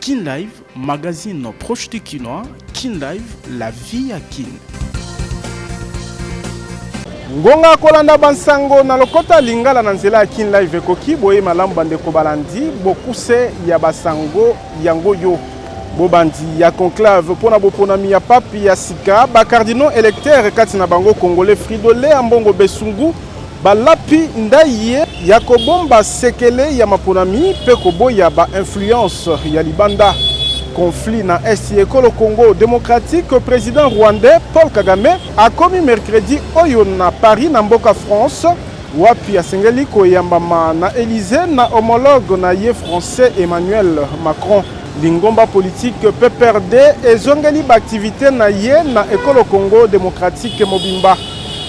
Kin Live, magazine proche du Kinois. Kin Live, la vie à Kin. Ngonga kolanda bansango na lokota lingala na nzela ya Kin Live ekoki boye malamu bandeko balandi bokuse ya basango yango yo bobandi ya conclave pona boponami ya papi ya sika ba cardinaux électeurs kati na bango congolais Fridolin Ambongo Besungu balapi ndaye ya kobomba sekele ya maponami pe koboya ba influence ya libanda conflit na Est ekolo Congo démocratique. Président rwandais Paul Kagame a commis mercredi oyo na Paris na mboka France wapi asengeli koyambama na Élysée na homologue na ye français Emmanuel Macron. Lingomba politique PPRD ezongeli ba activité na ye na ekolo Congo démocratique mobimba.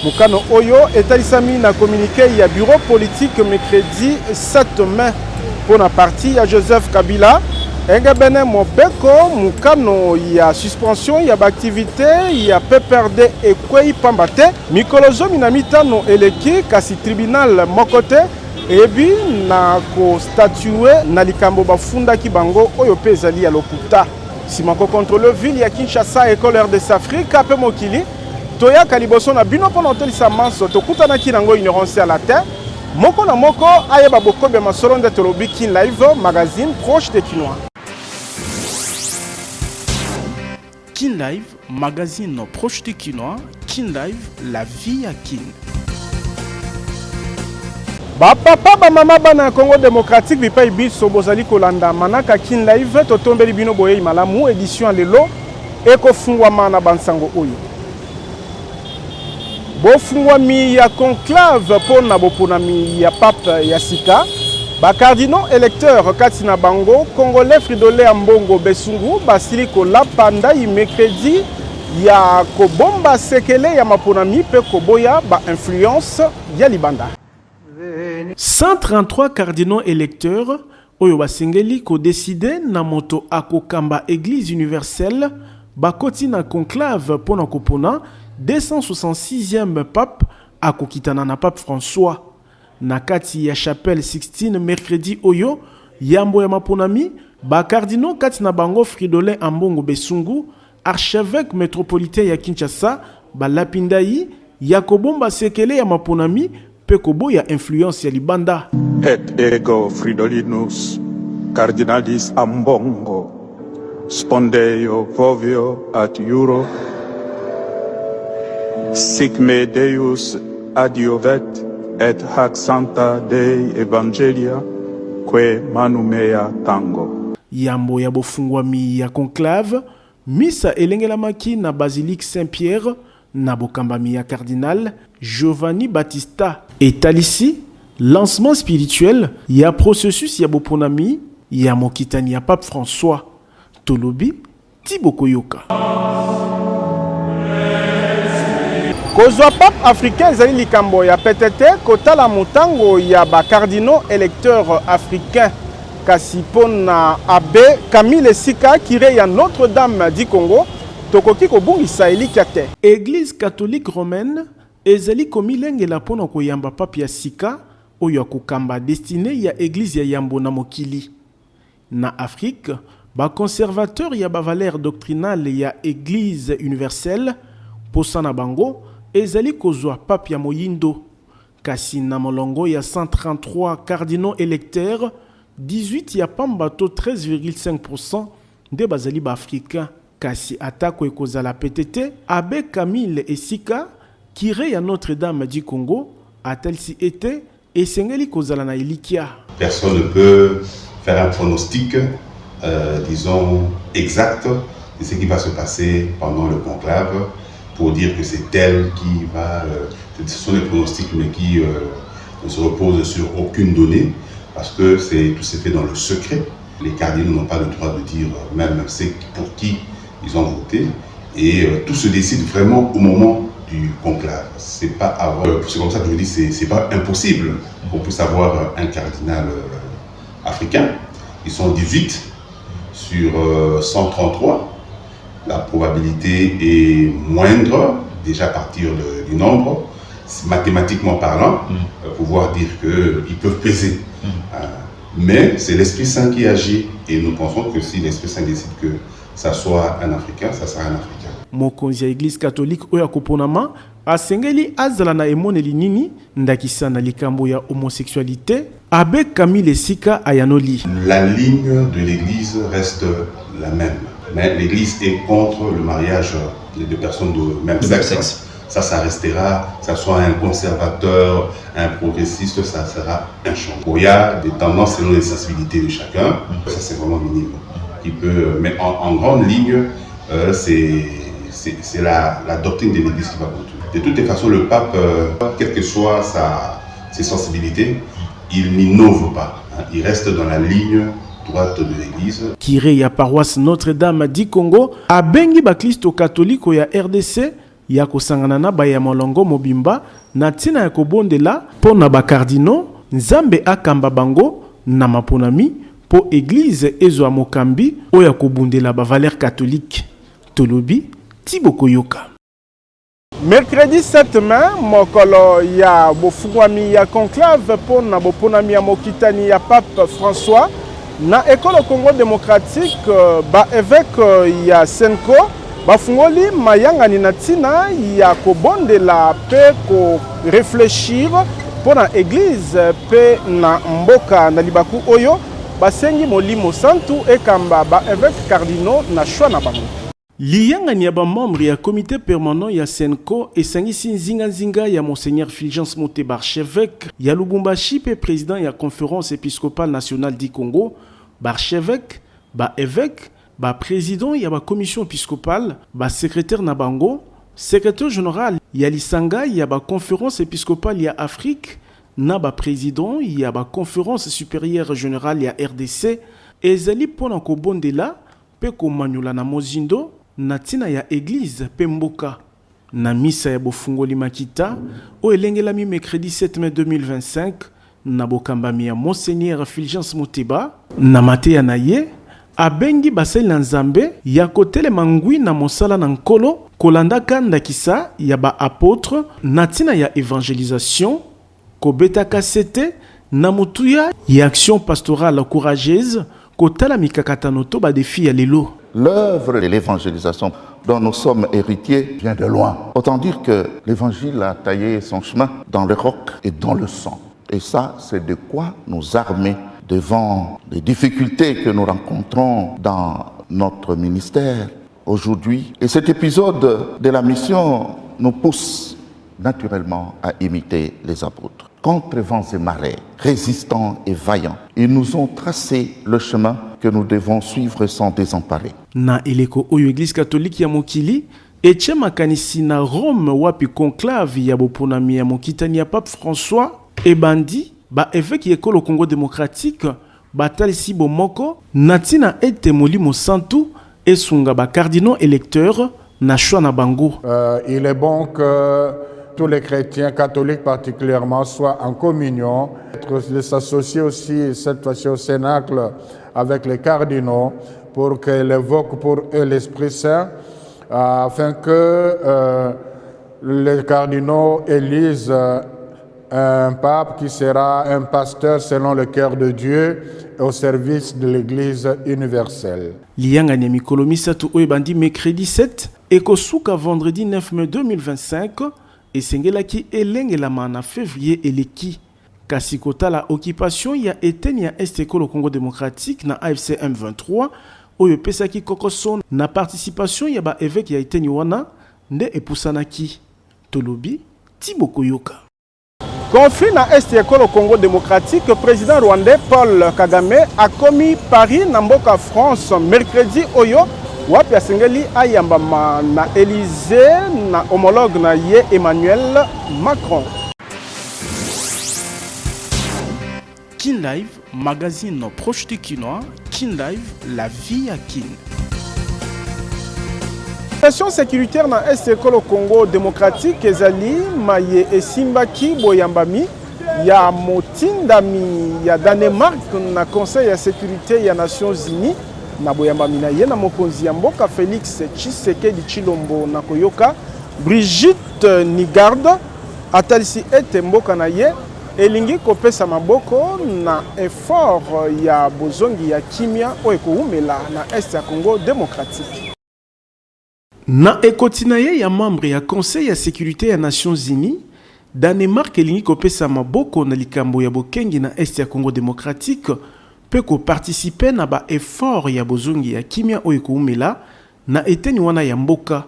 Mukano oyo etalisami na communiqué ya bureau politique mercredi 7 mai pour la partie ya Joseph Kabila. Engabene Mobeko, Mukano, il y a suspension, il y a activité, il y a PPRD et Kwei Pambate. Mikolozo Minamitano eleki kasi tribunal mokote ebi na ko statuer na likambo bafunda kibango oyo pezali ya lokuta. Simako contrôle ville ya Kinshasa école RDC Afrique ape mokili. Toya kaliboso na bino pona otelisa manso tokutana kinango ignorance à la terre. Moko na moko ayeba bokobe masolo nde tolobi Kin Live magazine proche des Kinois. Kin Live, magazine proche du Kinois. Kin Live, la vie à Kin. Ba papa ba mama bana Congo démocratique bipa ibiso bozali kolanda manaka Kin Live totombeli bino boye malamu édition lelo eko fungwa mana bansango oyo. Bofungwami ya conclave pona boponami ya pape ya sika. Ba cardinaux électeurs katina bango congolais Fridolin Ambongo Besungu basili kolapa ndai mercredi ya kobomba sekele ya maponami pe koboya ba influence ya libanda. 133 cardinaux électeurs oyo basengeli ko décider na moto akokamba église universelle bakoti na conclave pona kopona 266e pape akokitana na pape François. Nakati ya chapelle Sixtine mercredi oyo yambo ya maponami ba cardinaux kati na bango Fridolin Ambongo Besungu archevêque métropolitain ya Kinshasa ba lapindai ya kobomba sekele ya maponami pe koboya influence ya libanda. Et ego Fridolinus cardinalis Ambongo spondeo vovio at euro sic me Deus adiovet et hac santa Dei evangelia que manumea tango. Yambo ya bofungwami ya conclave misa elengelamaki na basilique Saint-Pierre na bokambami ya cardinal Giovanni Battista etalisi lancement spirituel ya processus ya boponami ya mokitani ya pape François tolobi tibokoyoka. Kozwa pape africain ezali likambo ya PTT kotala mutango ya ba cardinaux électeurs africains kasi pona abbé Camille Sika kire ya Notre-Dame du Congo tokoki kobungisa elikia te. Église catholique romaine ezali komilengela pona koyamba pape ya Sika oyo akokamba destiné ya église ya yambo na mokili. Na Afrique, ba conservateur ya ba valeur doctrinale ya église universelle posana bango ezali kozwa pape ya moyindo kasi na molongo ya 133 cardinaux électeurs 18 ya pambato 13,5% de bazali ba africain kasi atako ekozala PTT abbé Camille Esika kire ya Notre-Dame du Congo atalisi été esengeli kozala na elikia. Personne ne peut faire un pronostic disons exact de ce qui va se passer pendant le conclave pour dire que c'est elle qui va... ce sont des pronostics mais qui ne se reposent sur aucune donnée parce que tout s'est fait dans le secret. Les cardinaux n'ont pas le droit de dire même pour qui ils ont voté et tout se décide vraiment au moment du conclave. C'est pas c'est comme ça que je dis, c'est pas impossible qu'on puisse avoir un cardinal africain. Ils sont 18 sur 133. La probabilité est moindre, déjà à partir du nombre, mathématiquement parlant, pouvoir dire qu'ils peuvent peser. Mais c'est l'Esprit Saint qui agit et nous pensons que si l'Esprit Saint décide que ça soit un Africain, ça sera un Africain. Mokonzi ya Église catholique oyo akoponama asengeli azala na emoneli nini ndakisa na likambo ya homosexualité abe Camille Esika ayanoli. La ligne de l'Église reste la même, mais l'Église est contre le mariage de personnes de même sexe. Ça restera, que ce soit un conservateur, un progressiste, ça sera un champ. Il y a des tendances selon les sensibilités de chacun, ça c'est vraiment minime. Mais en grande ligne, c'est la doctrine de l'Église qui va continuer. De toutes les façons, le pape, quelles que soient ses sensibilités, il n'innove pas. Il reste dans la ligne droite de l'Église. Kiré ya paroisse Notre-Dame du Congo, abengi baklisto catholique ya RDC, ya kosangana na baya molongo mobimba, na tina ya kobondela, po na bakardino, nzambe akamba bango, na maponami, po église ezo mokambi, oya kobondela ba valeur catholique. Tolobi, Tiboko Yoka. Mercredi 7 mai, mokolo ya bofungwami ya conclave pour na boponami ya mokitani ya Pape François na école Congo démocratique ba évêque ya Senko bafungoli mayangani na tina ya kobondela pe ko réfléchir pour na église pe na mboka na libaku oyo basengi molimo santu ekamba ba évêque cardinaux na choix na bango. Liyangani ya ba membre ya comité permanent ya Senko esangisi nzinga ya Monseigneur Fulgence Moteba archevêque ya Lubumbashi pe président ya conférence épiscopale nationale du Congo, ba archevêque, ba évêque, ba président ya ba commission épiscopale, ba secrétaire na bango, secrétaire général ya lisanga ya ba conférence épiscopale ya Afrique, na ba président ya ba conférence supérieure générale ya RDC, ezali pona ko bondela pe ko manyola na mozindo na tina ya église Pemboka na misa ya bofungoli makita o elengelami mercredi 7 mai 2025 na bokambami ya Monseigneur Fulgence Moteba na mateya na ye abengi basali na nzambe ya kotelema ngwi na mosala na nkolo kolanda kandakisa ya ba apôtre na tina ya évangélisation kobeta kasete na mutuya ya action pastorale courageuse kotala mikakatano to ba défi ya lelo. L'œuvre de l'évangélisation dont nous sommes héritiers vient de loin. Autant dire que l'évangile a taillé son chemin dans le roc et dans le sang. Et ça, c'est de quoi nous armer devant les difficultés que nous rencontrons dans notre ministère aujourd'hui. Et cet épisode de la mission nous pousse naturellement à imiter les apôtres. Contre vents et marées, résistants et vaillants, ils nous ont tracé le chemin que nous devons suivre sans désemparer. Na eleko oyo église catholique ya mokili eche makanisi na Rome wapi conclave ya boponami ya mokitani ya Pape François ebandi ba évêque ya ekolo Congo démocratique batalisi bomoko na tina ete molimo santu esunga ba cardinaux électeurs na choix na bango. Il est bon que tous les chrétiens catholiques particulièrement soient en communion, de s'associer aussi cette fois-ci au cénacle avec les cardinaux pour qu'ils évoquent pour eux l'Esprit Saint afin que les cardinaux élisent un pape qui sera un pasteur selon le cœur de Dieu au service de l'Église universelle. Lianga ni mikolo misatu oyo bandi mercredi 7 et kosuka vendredi 9 mai 2025 et sengelaki elengelama na février eleki kasi kotala occupation ya eteni ya Est Ekolo Congo démocratique na AFC M23 oyo pesaki kokoson na participation ya ba évêque ya eteni wana nde epusanaki Tolobi Tiboko Yoka. Conflit na Est Ekolo Congo démocratique, président rwandais Paul Kagame a commis Paris na mboka France mercredi oyo wapi asengeli ayambama na Élysée na homologue na ye Emmanuel Macron. Kin Live, magazine proche du Kinois, Kin Live, la vie à Kin. La situation sécuritaire na Est Ekolo Congo démocratique ezali maye esimbaki boyambami ya motindami ya Danemark na Conseil ya sécurité ya Nations Unies na boyambami na ye na mokonzi ya mboka Félix Tshisekedi Tshilombo na koyoka Brigitte Nigarde atalisi ete mboka na ye elingi kopesa maboko na effort ya bozongi ya kimia oyo ekoumela na est ya Congo démocratique. Na ekotina ye ya membre ya Conseil ya sécurité ya Nations Unies, Danemark elingi kopesa maboko na likambo ya bokengi na est ya Congo démocratique pe ko participer na ba effort ya bozongi ya kimia oyo ekoumela na eteni wana ya mboka.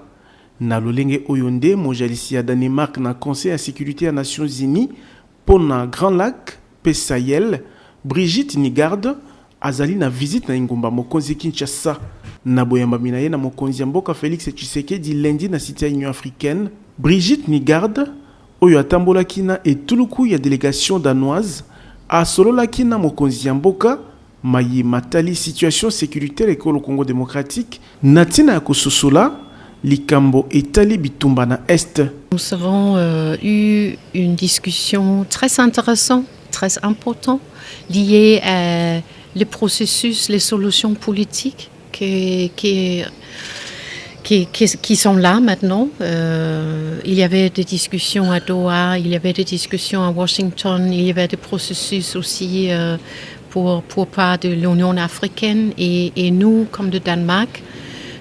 Na lolenge oyo nde mojalisi ya Danemark na Conseil ya sécurité ya Nations Unies pour na Grand Lac pe Sahel, Brigitte Nigarde azali na visite na ingumba mokonzi Kinshasa. Na boyamba minaye na mokonzi ya mboka Félix Tshisekedi lundi na cité ya Union africaine. Brigitte Nigarde oyo atambolaki na etuluku ya délégation danoise asololaki na mokonzi ya mboka mayi matali situation sécuritaire ekolo Congo démocratique na tina ya kososola likambo etali bitumba na est. Nous avons eu une discussion très intéressante, très importante, liée à les processus, les solutions politiques qui sont là maintenant. Il y avait des discussions à Doha, il y avait des discussions à Washington, il y avait des processus aussi pour part de l'Union africaine et nous, comme de Danemark,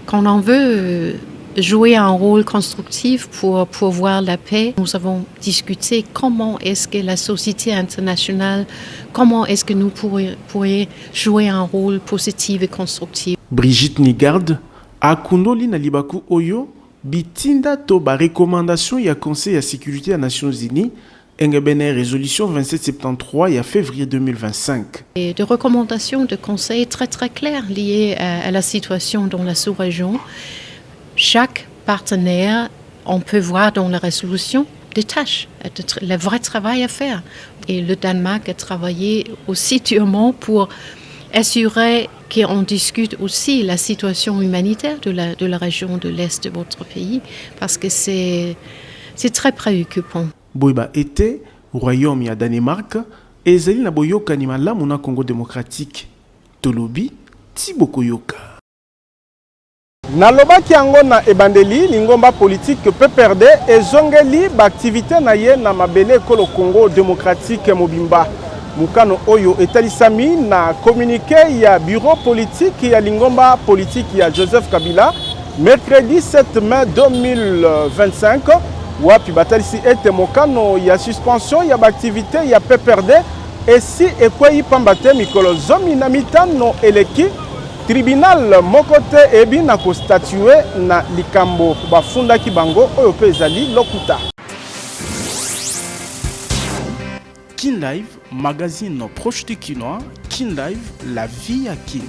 quand on veut jouer un rôle constructif pour voir la paix. Nous avons discuté comment est-ce que la société internationale, comment est-ce que nous pourrions jouer un rôle positif et constructif. Brigitte Nigarde akundoli na libaku oyo bitinda to ba recommandation ya Conseil ya sécurité des Nations Unies engebene résolution 2773 ya février 2025. Et des recommandations de Conseil très très claires liées à la situation dans la sous-région. Chaque partenaire, on peut voir dans la résolution des tâches, le vrai travail à faire. Et le Danemark a travaillé aussi durement pour assurer qu'on discute aussi la situation humanitaire de la région de l'Est de votre pays, parce que c'est très préoccupant. Boyba était royaume ya Danemark ezali na boyoka ni malamu na Congo démocratique. Tolobi Tiboko yoka. Nalobaki yango na ebandeli lingomba politique PPRD ezongeli ba activité na ye na mabele kolo Congo démocratique mobimba. Mukano oyo etalisami na communiqué ya bureau politique ya lingomba politique ya Joseph Kabila mercredi 7 mai 2025 wapi batalisi ete mokano ya suspension ya ba activité ya PPRD esi ekwei pambate mikolo zomi na mitano eleki tribunal mokote ebi na ko statuer na likambo bafundaki bango oyo pe ezali lokuta. Kin Live, magazine proche de Kinois. Kin Live, la vie à Kin.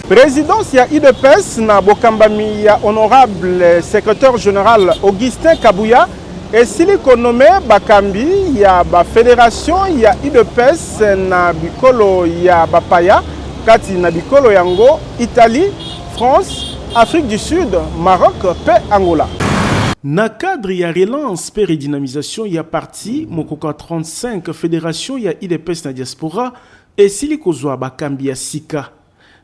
Présidence ya IDPS na bokambami ya honorable secrétaire général Augustin Kabouya esili konome bakambi ya ba fédération ya IDPS na bikolo ya bapaya kati na bikolo yango Italie, France, Afrique du Sud, Maroc pe Angola. Na cadre ya relance pe redynamisation ya parti mokoka 35 fédération ya IDPS na diaspora esili kozwa bakambi ya sika.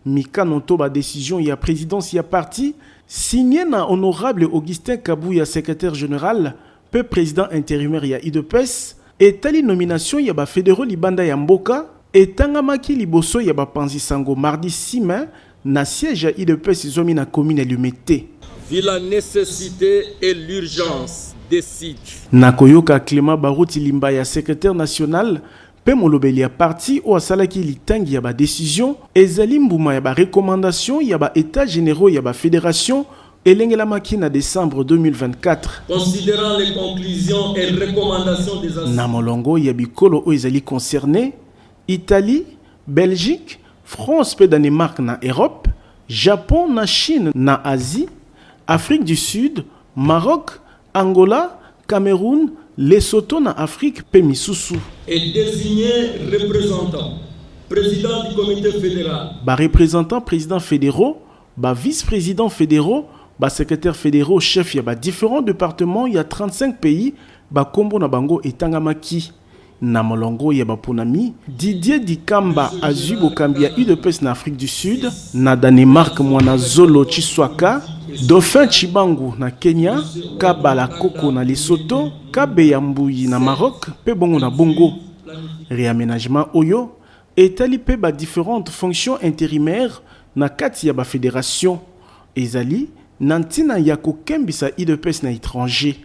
Mikano to ba décision ya présidence ya parti signé na honorable Augustin Kabouya secrétaire général pe président intérimaire ya IDPS etali nomination ya ba fédéraux libanda ya mboka etangamaki liboso ya ba panzi sango mardi 6 mai na siège ya IDPS zomi na commune ya Lumete. Vu la nécessité et l'urgence des sites. Nakoyoka Clément Barouti Limba ya secrétaire national pe molobeli ya parti o asalaki litangi ya ba décision ezali mbuma ya ba recommandation ya ba états généraux ya ba fédération elengela makina décembre 2024. Considérant les conclusions et recommandations des assises. Na molongo ya bikolo o ezali concerné Italie, Belgique, France pe Danemark na Europe, Japon na Chine na Asie, Afrique du Sud, Maroc, Angola, Cameroun, Lesotho na Afrique pe misusu. Et désigner représentant, président du comité fédéral. Ba représentant président fédéraux, ba vice-président fédéraux, ba secrétaire fédéraux, chef ya ba différents départements, il y a 35 pays, ba kombo na bango etangamaki. Na molongo ya ba ponami, Didier Dikamba azui bokambi ya UDPS na Afrique du Sud, na Danemark mwana Zolo Chiswaka, Dauphin Chibangu na Kenya, Kabala Koko na Lesotho, Kabe Yambuyi na Maroc, pe bongo na Bongo. Réaménagement Oyo, etali pe ba différentes fonctions intérimaires na kati ya ba fédération. Ezali, nantina yako kembisa IDPS na étranger.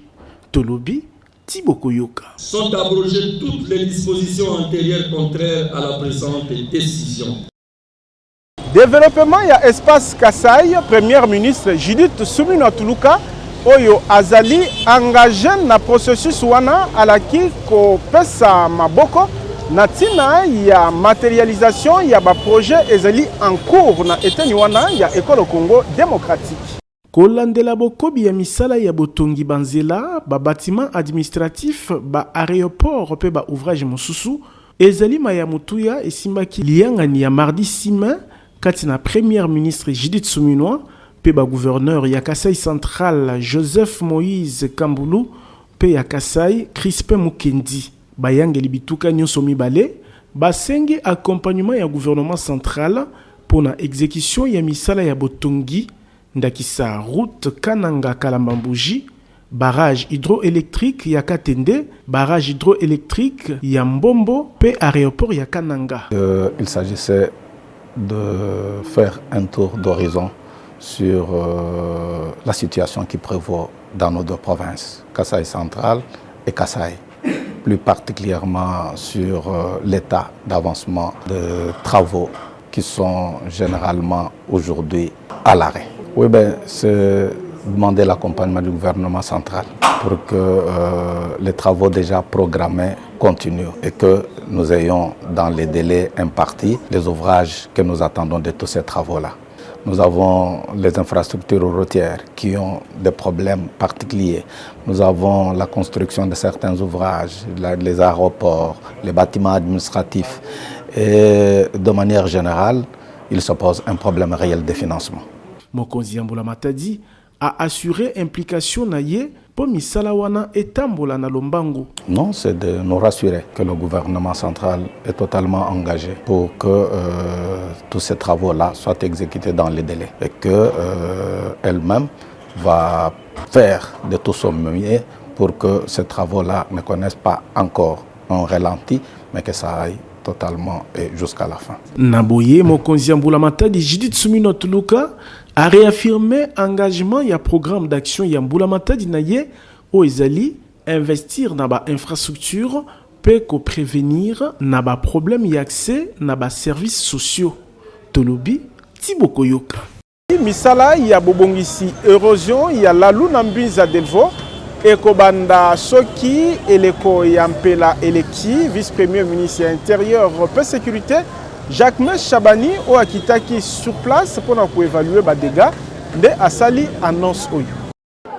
Tolobi, Tiboko Yoka. Sont abrogées toutes les dispositions antérieures contraires à la présente décision. Développement ya espace Kasai, Premier ministre Judith Suminwa Tuluka oyo azali engagé na processus wana alaki ko pesa maboko na tina ya matérialisation ya ba projet ezali en cours na eteni wana ya École Congo démocratique. Kolandela bokobi ya misala ya botongi banzela, ba bâtiment administratif, ba aéroport pe ba ouvrage mosusu, ezali maya mutuya esimbaki liangani ya mardi 6 mai kati na Premier ministre Judith Suminwa pe ba gouverneur ya Kasai Central Joseph Moïse Kambulu pe ya Kasai Crispin Mukendi. Bayangeli bituka nyonso mibale basengi accompagnement ya gouvernement central pour na exécution ya misala ya botongi ndakisa route Kananga Kalambambuji, barrage hydroélectrique ya Katende, barrage hydroélectrique ya Mbombo pe aéroport ya Kananga. Il s'agissait de faire un tour d'horizon sur la situation qui prévaut dans nos deux provinces, Kasai central et Kasai, plus particulièrement sur l'état d'avancement de travaux qui sont généralement aujourd'hui à l'arrêt. Oui, c'est demander l'accompagnement du gouvernement central pour que les travaux déjà programmés continuent et que nous ayons dans les délais impartis les ouvrages que nous attendons de tous ces travaux-là. Nous avons les infrastructures routières qui ont des problèmes particuliers. Nous avons la construction de certains ouvrages, les aéroports, les bâtiments administratifs. Et de manière générale, il se pose un problème réel de financement. Mokonzi Yambola Matadi a assuré implication naye pour misalawana et tambola na lombango. Non, c'est de nous rassurer que le gouvernement central est totalement engagé pour que tous ces travaux-là soient exécutés dans les délais et que elle-même va faire de tout son mieux pour que ces travaux-là ne connaissent pas encore un ralenti, mais que ça aille totalement et jusqu'à la fin. Naboye Mokonzi Yambola Matadi Judith Suminwa Tuluka a réaffirmé engagement ya programme d'action Yambola Matadi naye o ezali investir na ba infrastructure pe ko prévenir na ba problème ya accès na ba services sociaux. Tolobi Tiboko Yoka. Misala ya bobongisi érosion ya lalu na mbinza delvo ekobanda soki eleko ya mpela eleki vice-premier ministre intérieur pe sécurité Jacques Chabani o akitaki sur place pour évaluer ba dégâts de asali annonce oyo.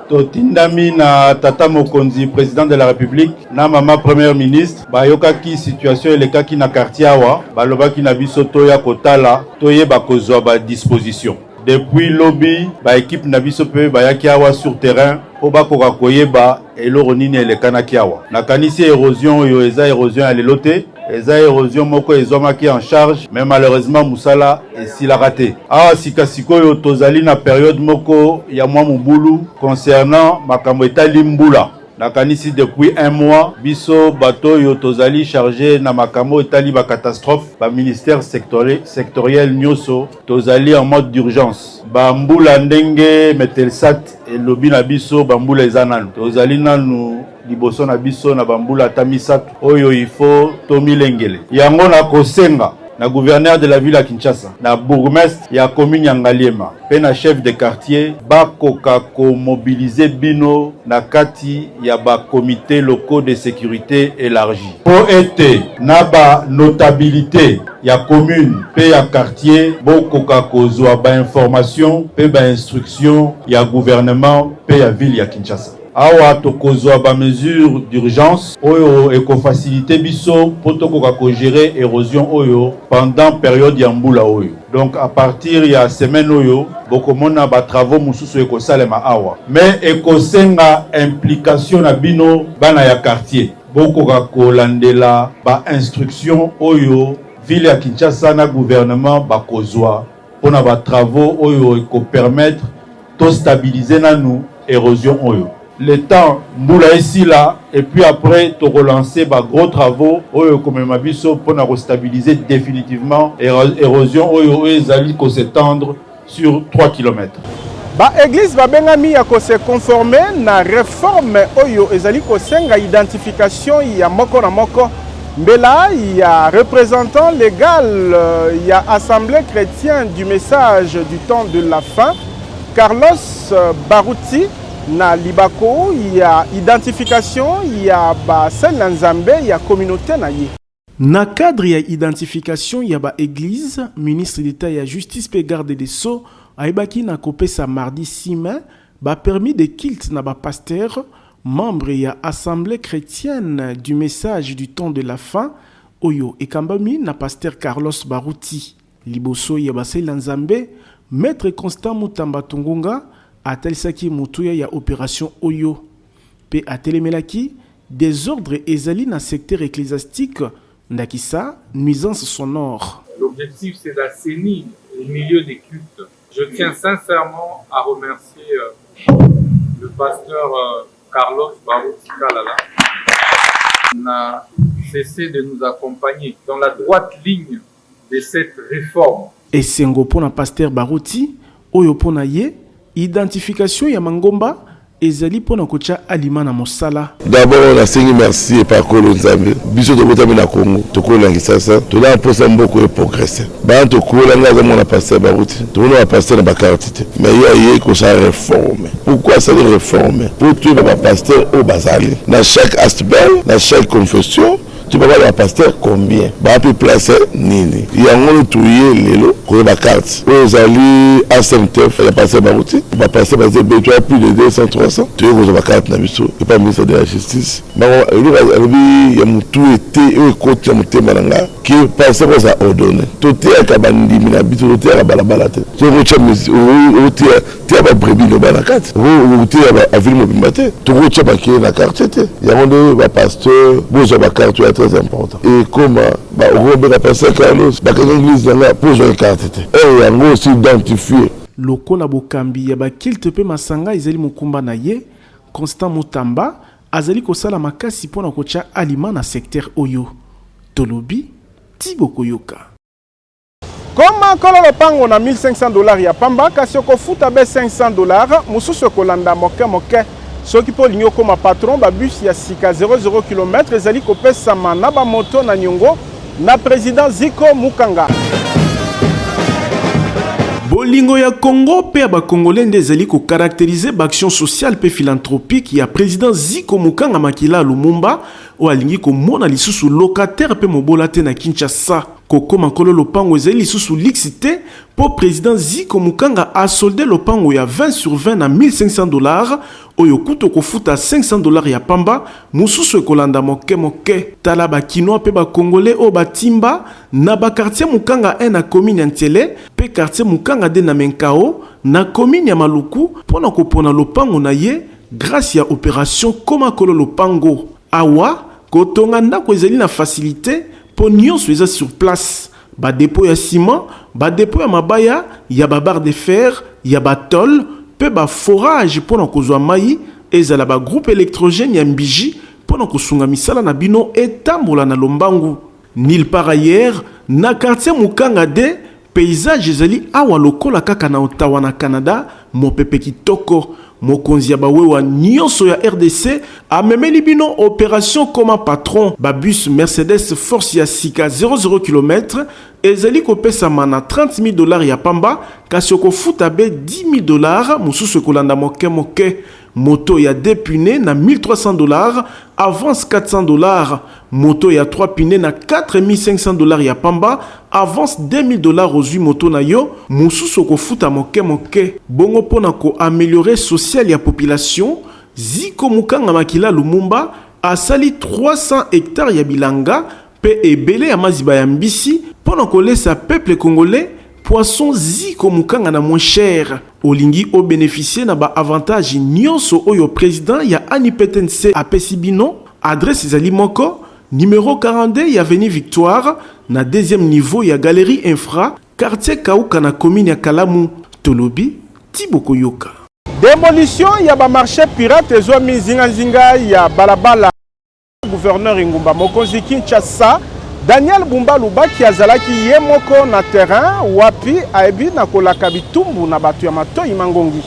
Totindami na Tata Mokonzi président de la République na mama premier ministre bayokaki situation elekaki na quartier awa balobaki na biso toya kotala toyeba kozwa ba disposition. Depuis lobby ba équipe na biso pe bayaki awa sur terrain po bakoka koyeba eloko nini elekanaki awa. Nakanisi érosion oyo eza érosion ya lelote. Eza érosion moko ezomaki en charge, mais malheureusement Moussala esila raté. Ah sikasikoyo tozali na période moko ya mwa mubulu concernant makambo etali mbula. Nakanisi depuis 1 mois, biso bato yo tozali chargé na makambo etali ba catastrophe, ba ministère sectoriel nyoso tozali en mode d'urgence. Ba mbula ndenge Metelsat et lobi na biso ba mbula ezananu. Tozali nanu liboso na biso na bambula tamisatu oyo ifo tomilengele. Yango na kosenga na gouverneur de la ville à Kinshasa, na bourgmestre ya commune ya Ngaliema, pe na chef de quartier bakoka ko mobiliser bino na kati ya ba comité locaux de sécurité élargi. Po ete na ba notabilité ya commune pe ya quartier bokoka kozwa ba information pe ba instruction ya gouvernement pe ya ville ya Kinshasa. Awa tokozwa ba mesure d'urgence oyo ekofacilité biso po tokoka ko gérer érosion oyo pendant période ya mbula oyo. Donc à partir ya semaine oyo bokomona ba travaux mususu ekosalema awa. Mais ekosenga implication na bino bana ya quartier. Bokoka ko landela ba instruction oyo ville ya Kinshasa na gouvernement bakozwa pona ba travaux oyo eko permettre to stabiliser na nous érosion oyo. Le temps mbula ici là et puis après to relancer ba gros travaux oyo comme mabiso pour na stabiliser définitivement érosion oyo ezali ko s'étendre sur 3 km. Ba église ba bengami ya ko se conformer na réforme oyo ezali ko senga identification ya moko na moko. Mbela ya représentant légal ya assemblée chrétienne du message du temps de la fin Carlos Baruti na libako ya identification ya ba sel nzambe ya communauté na ye. Na cadre ya identification ya ba église, ministre d'État ya justice pe garde des sceaux aibaki na kopesa mardi 6 mai ba permis de culte na ba pasteur membre ya assemblée chrétienne du message du temps de la fin oyo ekambami na pasteur Carlos Baruti liboso ya ba sel nzambe maître Constant Mutamba Tungunga atalisaki mutuya ya opération oyo pe atelemelaki des ordres ezali na secteur ecclésiastique ndakisa nuisance sonore. L'objectif c'est d'assainir le milieu des cultes. Je tiens sincèrement à remercier le pasteur Carlos Baruti Kalala n'a cessé de nous accompagner dans la droite ligne de cette réforme. Et sengo pona pasteur Baruti oyo pona ye identification ya mangomba ezali pona kocha alima na mosala. D'abord on a signé merci par Kolo Nzambe biso to botami na Congo to kola ngisasa to la posa mboko e progresser ba to kola ngaza mona pasteur Baruti to na pasteur na bakartite mais yé ko sa réforme. Pourquoi ça une réforme? Pour tout le pasteur au bazali na chaque aspect na chaque confession. Tu peux voir le pasteur combien? Bah, peut placer nini. Il y a un autre lelo, pour la carte. Aux alliés ASMTF, il y a pasteur Baruti. Il va passer par plus de 200, 300. Tu vois, la carte n'a pas et pas ministre de la justice. Mais il y a tout été, il y a côté de Malanga, qui passe pour ça ordonné. Tout est à Kabandi, mais l'habitude, tout est à Balabalate. Tu vois, tu as pas brebis de Balakate. Tu as à Ville-Mobimate. Tu vois, tu as pas la carte. Il y a un pasteur, vous avez la carte. Très important. Et comme Robert a passé Carlos, l'église là pose une carte. Et il y a aussi identifié. Loko na bokambi ya bakilte pe masanga ezali mukumba na ye Constant Mutamba azali kosala makasi pona kocha alima na secteur oyo. Tolobi Tiboko Yoka. Koma kololo pango na $1,500 ya pamba kasi kofuta be $500 mususu kolanda moke. Soki po linyo koma patron ba bus ya sika 00 km ezali kopesama na ba moto na nyongo na président Ziko Mukanga. Bolingo ya Congo pe ba congolais ndezali ko caractériser ba action sociale pe philanthropique ya président Ziko Mukanga makila Lumumba o alingi ko mona lisusu locataire pe mobola te na Kinshasa. Koko makolo lopango ezali lisusu lixité pour président Ziko Mukanga a soldé lopango ya 20 sur 20 na $1,500 oyo kuto kofuta $500 ya pamba mususu ekolanda moke tala ba kinois pe ba congolais o batimba na ba quartier Mukanga 1 na commune Ntele pe quartier Mukanga 2 na Menkao na commune ya Maluku pona kopona lopango na ye grâce ya opération koma kolo lopango awa kotonga ndako ezali na facilité pour nyonso eza sur place ba dépôt ya ciment ba dépôt ya mabaya ya ba barre de fer ya ba tôle pe ba forage pona kozwa mai ezala ba groupe électrogène ya mbiji pona kosunga misala na bino etambola na lombangu nil par ailleurs na quartier Mukanga de paysage ezali awa lokola kaka na Ottawa na Canada mopepe kitoko mokonzi ya bawewa nyonso ya RDC amemeli bino opération comme patron ba bus Mercedes Force ya sika 00 km ezali kopesama na $30,000 ya pamba kasi okofuta be $10,000 mususu kolanda moke moto ya 2 pneus na $1,300 avance $400 moto ya 3 pneus na $4,500 ya pamba avance $2,000 aux 8 moto na yo mususu kofuta moke bongo pona ko améliorer social ya population Ziko Mukanga makila Lumumba asali 300 hectares ya bilanga pe ebele ya maziba ya mbisi pona kolesa peuple congolais poisson Ziko Mukanga na moins cher olingi o bénéficier na ba avantage nyonso oyo président ya ANIPTNC apesi bino adresse ezali moko numéro 42 ya avenue Victoire na deuxième niveau ya galerie infra quartier Kauka na commune ya Kalamu Tolobi Tiboko Yoka. Démolition ya ba marché pirate ezwami zinga ya balabala. Gouverneur Ngumba Mokonzi Kinshasa Daniel Bumba Lubaki azalaki ye moko na terrain wapi aebi na kolaka bitumbu na batu ya matoi mangongi.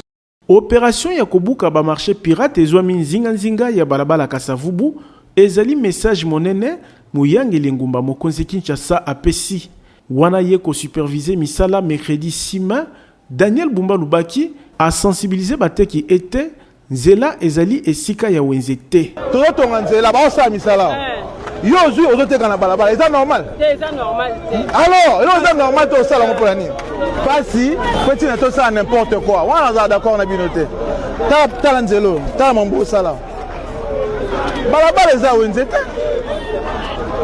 Opération ya kobuka ba marché pirate ezwami nzinga ya balabala Kasavubu ezali message monene Muyangeli Ngumba Mokonzi Kinshasa apesi. Wana ye ko superviser misala mercredi 6 mai, Daniel Bumba Lubaki a sensibilisé bateki ete nzela ezali esika ya wenzete. Tozotonga nzela ba osa misala. Yo zui ozoteka na balabala, eza normal? Eza normal. Alors, yo eza normal to sala mo pour nini? Pasi, petit na to sala n'importe quoi. Wana za d'accord na binote. Ta nzelo, ta mambo sala. Balabala eza wenzete.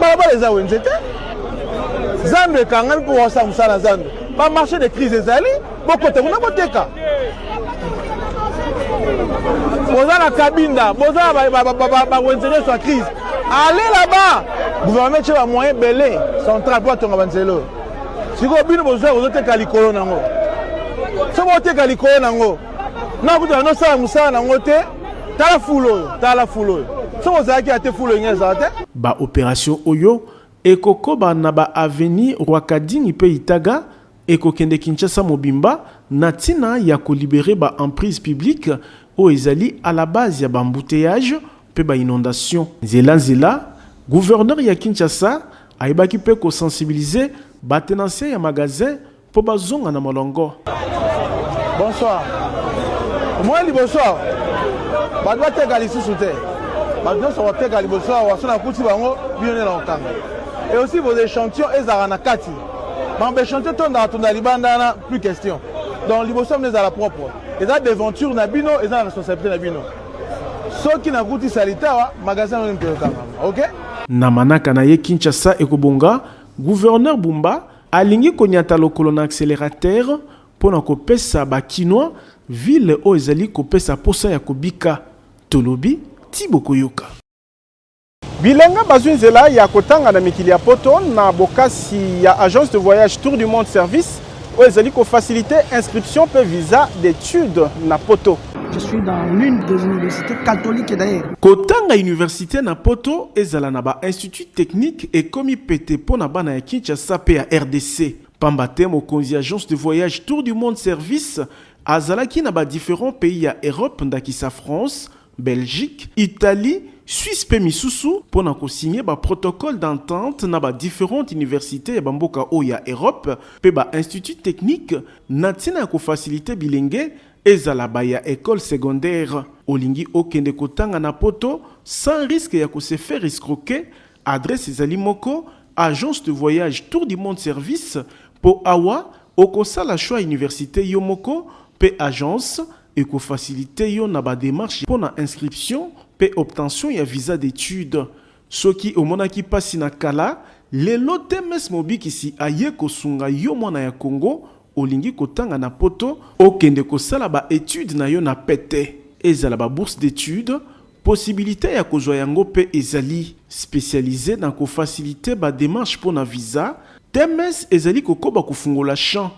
Balabala eza wenzete. Zando ekangami pour osa musala zando. Ba marché de crise ezali, bokote kuna boteka. Boza na kabinda, boza ba wenzete sur crise. Allez là-bas. Gouvernement tche ba moyen belé central pour tonga banzelo. Siko bino boza ozoteka likolo nango. So boteka likolo nango. Na kuta no sala musala nango te. Tala fulo. So ozaki ate fulo ngeza te. Ba opération oyo ekokoba na ba avenue Rwakadini pe Itaga ekokende Kinshasa mobimba na tina ya ko libérer ba emprise publique o ezali à la base ya ba embouteillage pe ba inondation. Nzela gouverneur ya Kinshasa aibaki pe ko sensibiliser ba tenancier ya magasin po bazonga na molongo. Bonsoir. Moi bonsoir. Ba doit te gali sous terre. Ba doit se te gali bonsoir wa sona kuti bango bionné na okanga. Et aussi vos échantillons ezara kati. Mais échantillon ton libanda plus question. Donc libosom les à la propre. Et ça devanture na bino et ça responsabilité na bino. Ceux qui n'a goûté salita magasin on peut OK? Na manaka na ye Kinshasa ekobonga gouverneur Bumba alingi konyata lokolo na accélérateur pona kopesa ba kinois ville o ezali kopesa posa ya kobika tolobi Tiboko Yoka. Bilenga bazunzela ya kotanga na mikili ya poto na bokasi ya agence de voyage Tour du Monde Service où ezali ko faciliter inscription pe visa d'études na poto. Je suis dans l'une des universités catholiques d'ailleurs. Kotanga université na poto ezala na ba institut technique et komi pété pona bana ya Kinshasa pe ya RDC. Pambate mokonzi agence de voyage Tour du Monde Service azalaki na ba différents pays ya Europe ndakisa France, Belgique, Italie, Suisse pe misusu pona ko signer ba protocole d'entente na ba différentes universités ya bamboka o ya Europe pe ba institut technique na tina ko faciliter bilenge ezala ba ya école secondaire olingi okende kotanga na poto sans risque ya ko se faire escroquer. Adresse ezali moko agence de voyage Tour du Monde Service po awa okosala choix université yo moko pe agence eko faciliter yo na ba démarche pona inscription pe obtention ya visa d'études. Soki omonaki pasi na kala lelo temes mobiki si aye kosunga yo mwana ya Congo olingi kotanga na poto okende kosala ba études na yo na pete ezala ba bourse d'études possibilité ya kozwa yango pe ezali spécialisé na ko faciliter ba démarche pona visa temes ezali kokoba kofungola champ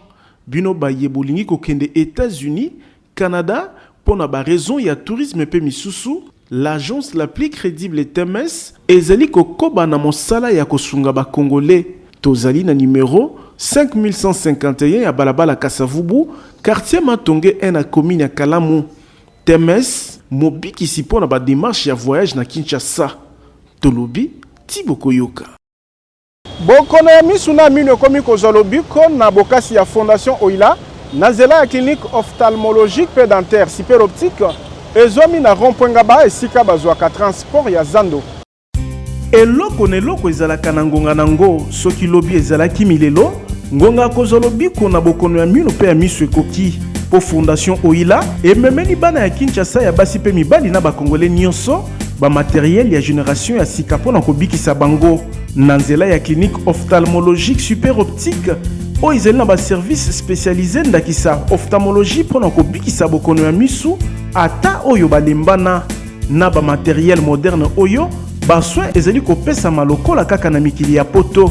bino ba yebolingi kokende États-Unis Canada pona ba raison ya tourisme pe misusu. L'agence la plus crédible TMS ezali kokoba na mosala ya kosunga ba congolais tozali na numéro 5151 ya balabala Kasavubu quartier Matonge 1 na commune ya Kalamu. TMS mobiki sipo na ba démarche ya voyage na Kinshasa tolobi Tiboko Yoka. Bokono ya misu na mino komi kozolobiko na bokasi ya fondation Oila na zela ya clinique ophtalmologique pe dentaire super optique ezomi na rond-point ngaba esika bazwaka transport ya zando. Eloko neloko ezalaka na ngonga nango soki lobi ezalaki milelo ngonga kozolobi kona bokono ya mino pe ya misu ekoki po fondation Oila ememeli bana ya Kinshasa ya basi pe mibali na bakongole nyonso ba matériel ya génération ya sika pona kobikisa bango na nzela ya clinique ophtalmologique super optique o ezali na ba service spécialisé ndakisa ophtalmologie pona kobikisa bokono ya misu ata oyo balembana na ba matériel moderne oyo ba soin ezali kopesa malokola kaka na mikili ya poto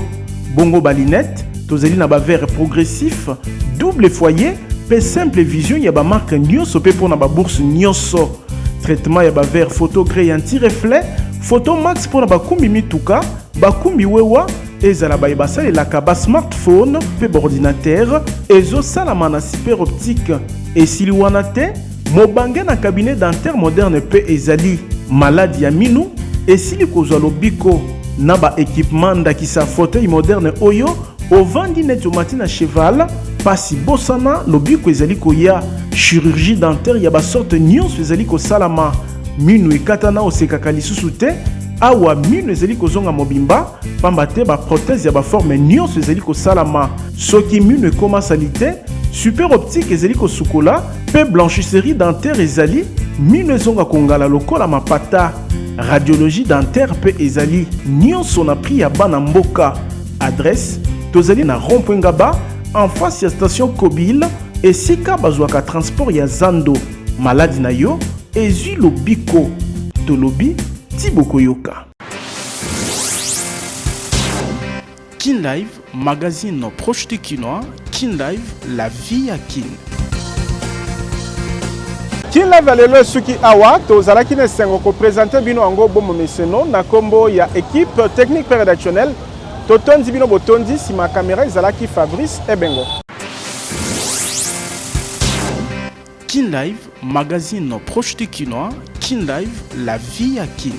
bongo ba lunette tozali na ba verre progressif double foyer pe simple vision ya ba marque nyonso pe pona ba bourse nyonso. Traitement ya ba verre photo gré anti-reflet, photo max pona ba kumbi mituka, ba kumbi wewa, ezala ba ebasalelaka ba smartphone pe ba ordinateur, ezosalama na super optique. Esili wana te, mobange na cabinet dentaire moderne pe ezali. Maladi ya minu, esili kozwa lobiko na ba équipement ndakisa fauteuil moderne oyo, ovandi neti omati na cheval, pasi bosana lobiko ezali koya. Chirurgie dentaire ya ba sorte nyonso ezali kosalama. Minu ekatana osekaka lisusu te, awa minu ezali kozonga mobimba, pamba te ba prothèse ya ba forme nyonso ezali kosalama. Soki minu ekoma salite, super optique ezali kosukola, pe blanchisserie dentaire ezali, minu ezonga kongala lokola mapata. Radiologie dentaire pe ezali, nyonso na prix ya bana mboka. Adresse, tozali na rond-point Ngaba, en face ya station Kobile, esika bazwaka transport ya Zando. Maladi na yo, ezui lobiko. Tolobi, Tiboko Yoka. Kin Live, magazine proche de Kinois. Kin Live, la vie à Kin. Kin Live alelo suki awa, tozalaki na sengo ko présenter bino ango bomo meseno na kombo ya équipe technique rédactionnelle. Totondi bino botondi si ma caméra ezalaki Fabrice Ebengo. Kin Live, magazine proche de Kinois. Kin Live, la vie à Kin.